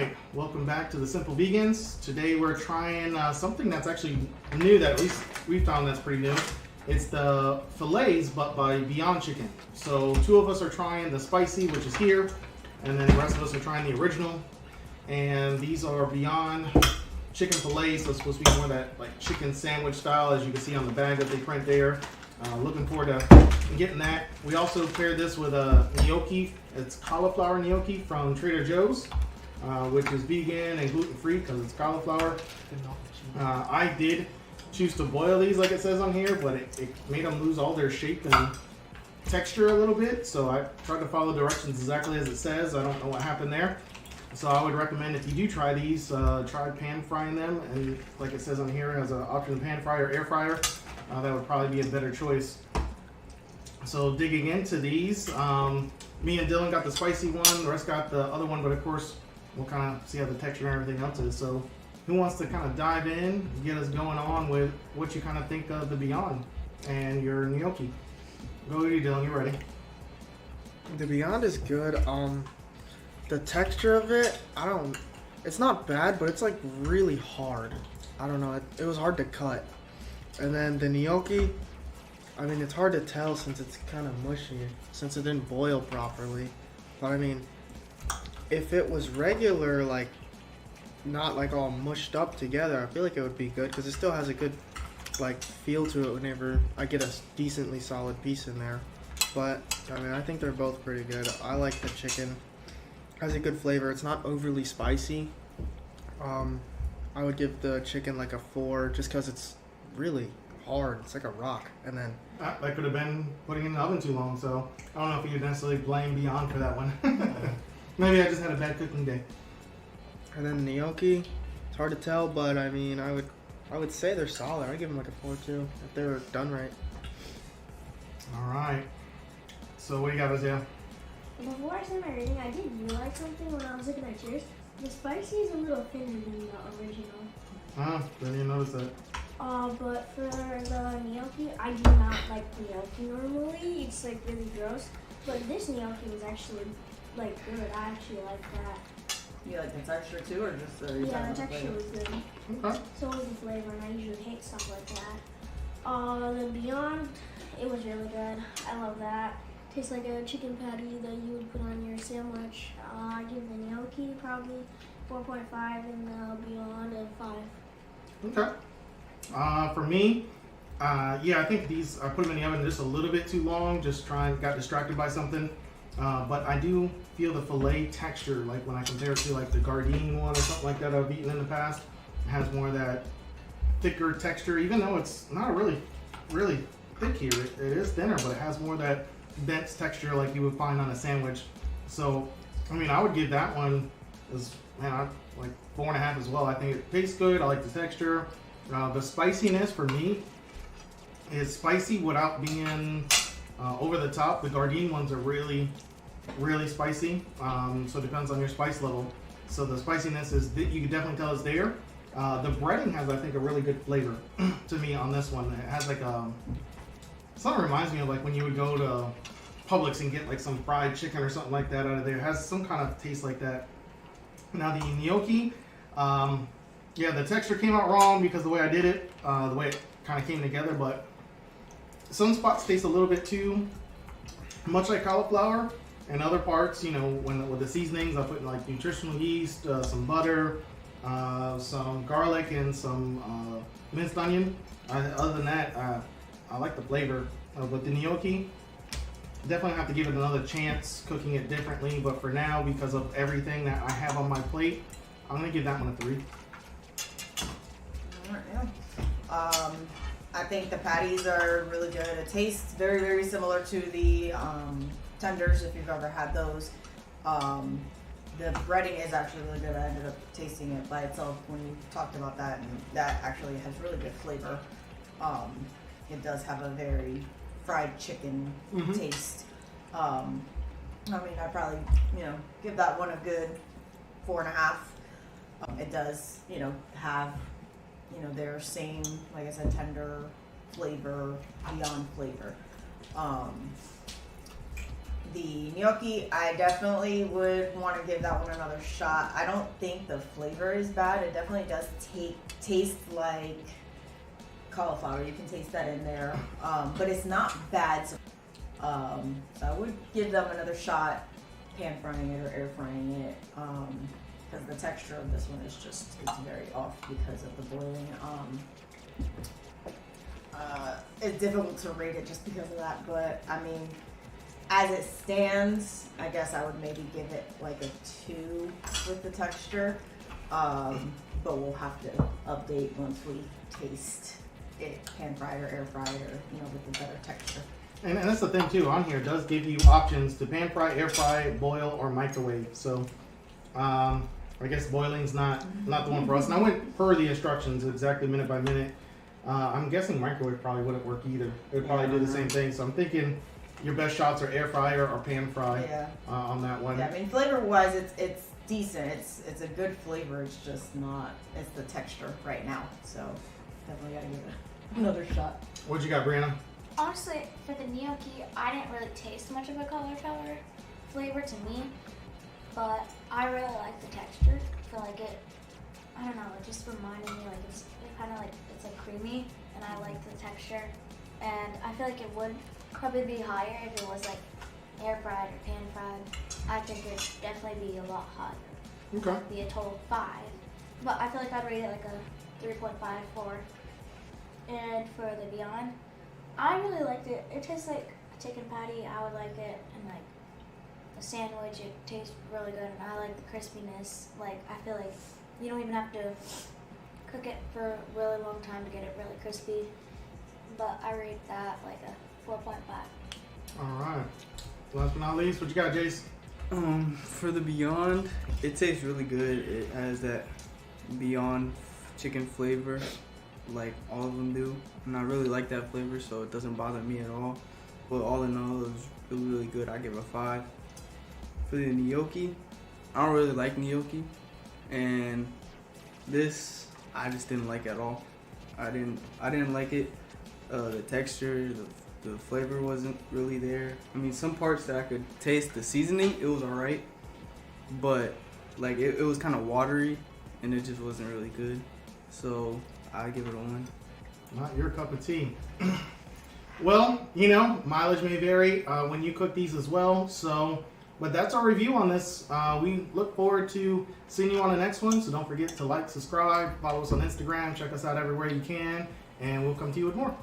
right, welcome back to the Simple Vegans. Today we're trying something that's actually new, that at least we found that's pretty new. It's the fillets, but by Beyond Chicken. So two of us are trying the spicy, which is here, and then the rest of us are trying the original. And these are Beyond Chicken fillets, so it's supposed to be more that like chicken sandwich style, as you can see on the bag that they print there. Looking forward to getting that. We also paired this with a gnocchi. It's cauliflower gnocchi from Trader Joe's, which is vegan and gluten-free because it's cauliflower. I did choose to boil these like it says on here, but it made them lose all their shape and texture a little bit. So I tried to follow directions exactly as it says. I don't know what happened there. So I would recommend, if you do try these, try pan frying them. And like it says on here, as an option, pan fry or air fryer. That would probably be a better choice. So digging into these, me and Dylan got the spicy one, the rest got the other one, but of course we'll kind of see how the texture and everything else is. So who wants to kind of dive in, get us going on with what you kind of think of the Beyond and your gnocchi? Go with you, Dylan, you ready? The Beyond is good. The texture of it, it's not bad, but it's like really hard. I don't know, it was hard to cut. And then the gnocchi, I mean, it's hard to tell since it's kind of mushy, since it didn't boil properly. But I mean, if it was regular, like, not like all mushed up together, I feel like it would be good because it still has a good, like, feel to it whenever I get a decently solid piece in there. But, I mean, I think they're both pretty good. I like the chicken. It has a good flavor. It's not overly spicy. I would give the chicken like a 4 just because it's really hard. It's like a rock. And then That could have been putting it in the oven too long, so I don't know if you could necessarily blame Beyond for that one. Maybe I just had a bad cooking day. And then the gnocchi, it's hard to tell, but I mean, I would say they're solid. I'd give them like a 4 too if they were done right. All right. So what do you got, Isaiah? Before I said my rating, I did realize something when I was looking at yours. The spicy is a little thinner than the original. Didn't even notice that. But for the gnocchi, I do not like gnocchi normally. It's like really gross. But this gnocchi was actually like good. I actually like that. You like the texture too, or just the Yeah, the texture was good. Okay. So was the flavor, and I usually hate stuff like that. The Beyond, it was really good. I love that. Tastes like a chicken patty that you would put on your sandwich. I give the gnocchi probably 4.5 and the Beyond a 5. Okay. For me, yeah, I think these, I put them in the oven just a little bit too long, got distracted by something. But I do feel the filet texture, like when I compare it to like the Gardein one or something like that I've eaten in the past, it has more of that thicker texture, even though it's not really thick here. It is thinner, but it has more of that dense texture like you would find on a sandwich. So, I mean, I would give that one like 4.5 as well. I think it tastes good. I like the texture. The spiciness for me is spicy without being over the top. The Gardein ones are really spicy. So it depends on your spice level. So the spiciness is, you can definitely tell it's there. The breading has, I think, a really good flavor to me on this one. It has like something reminds me of like when you would go to Publix and get like some fried chicken or something like that out of there. It has some kind of taste like that. Now the gnocchi, yeah, the texture came out wrong because the way I did it, the way it kind of came together, but some spots taste a little bit too much like cauliflower, and other parts, you know, with the seasonings, I put in like nutritional yeast, some butter, some garlic, and some minced onion. Other than that, I like the flavor. With the gnocchi, definitely have to give it another chance cooking it differently, but for now, because of everything that I have on my plate, I'm going to give that one a 3. Alright, yeah. I think the patties are really good. It tastes very, very similar to the tenders, if you've ever had those. The breading is actually really good. I ended up tasting it by itself when you talked about that, and that actually has really good flavor. It does have a very fried chicken taste. I mean, I'd probably, give that one a good 4.5. It does, have, their same, like I said, tender flavor, Beyond flavor. The gnocchi, I definitely would want to give that one another shot. I don't think the flavor is bad. It definitely does taste like cauliflower. You can taste that in there, but it's not bad. So I would give them another shot, pan frying it or air frying it, because the texture of this one is just, it's very off because of the boiling. It's difficult to rate it just because of that, but I mean, as it stands, I guess I would maybe give it like a 2 with the texture, but we'll have to update once we taste it pan fried or air fried, or with the better texture. And that's the thing too, on here it does give you options to pan fry, air fry, boil, or microwave. So I guess boiling's not the one for us. And I went per the instructions exactly minute by minute. I'm guessing microwave probably wouldn't work either. It would probably do the same thing. So I'm thinking your best shots are air fryer or pan fry on that one. Yeah, I mean flavor wise it's decent. It's a good flavor. It's just not, it's the texture right now. So definitely gotta give it another shot. What you got, Brianna? Honestly, for the gnocchi, I didn't really taste much of a cauliflower flavor to me, but I really like the texture. I feel like it, I don't know, it just reminded me like it's kind of like, it's like creamy, and I like the texture. And I feel like it would probably be higher if it was like air fried or pan fried. I think it'd definitely be a lot higher. Okay. It'd be a total 5. But I feel like I'd rate it like a 3.5, 4. And for the Beyond, I really liked it. It tastes like a chicken patty. I would like it. And like a sandwich, it tastes really good. And I like the crispiness. Like, I feel like you don't even have to cook it for a really long time to get it really crispy. But I rate that like a 4.5. All right. Last but not least, what you got, Jace? For the Beyond, it tastes really good. It has that Beyond chicken flavor, like all of them do. And I really like that flavor, so it doesn't bother me at all. But all in all, it was really, really good. I give it a 5. For the gnocchi, I don't really like gnocchi. And this, I just didn't like at all. I didn't like it. The texture, the flavor wasn't really there. I mean, some parts that I could taste, the seasoning, it was alright. But like it was kind of watery, and it just wasn't really good. So I give it a 1. Not your cup of tea. Well, mileage may vary when you cook these as well. So, but that's our review on this. We look forward to seeing you on the next one. So don't forget to like, subscribe, follow us on Instagram, check us out everywhere you can, and we'll come to you with more.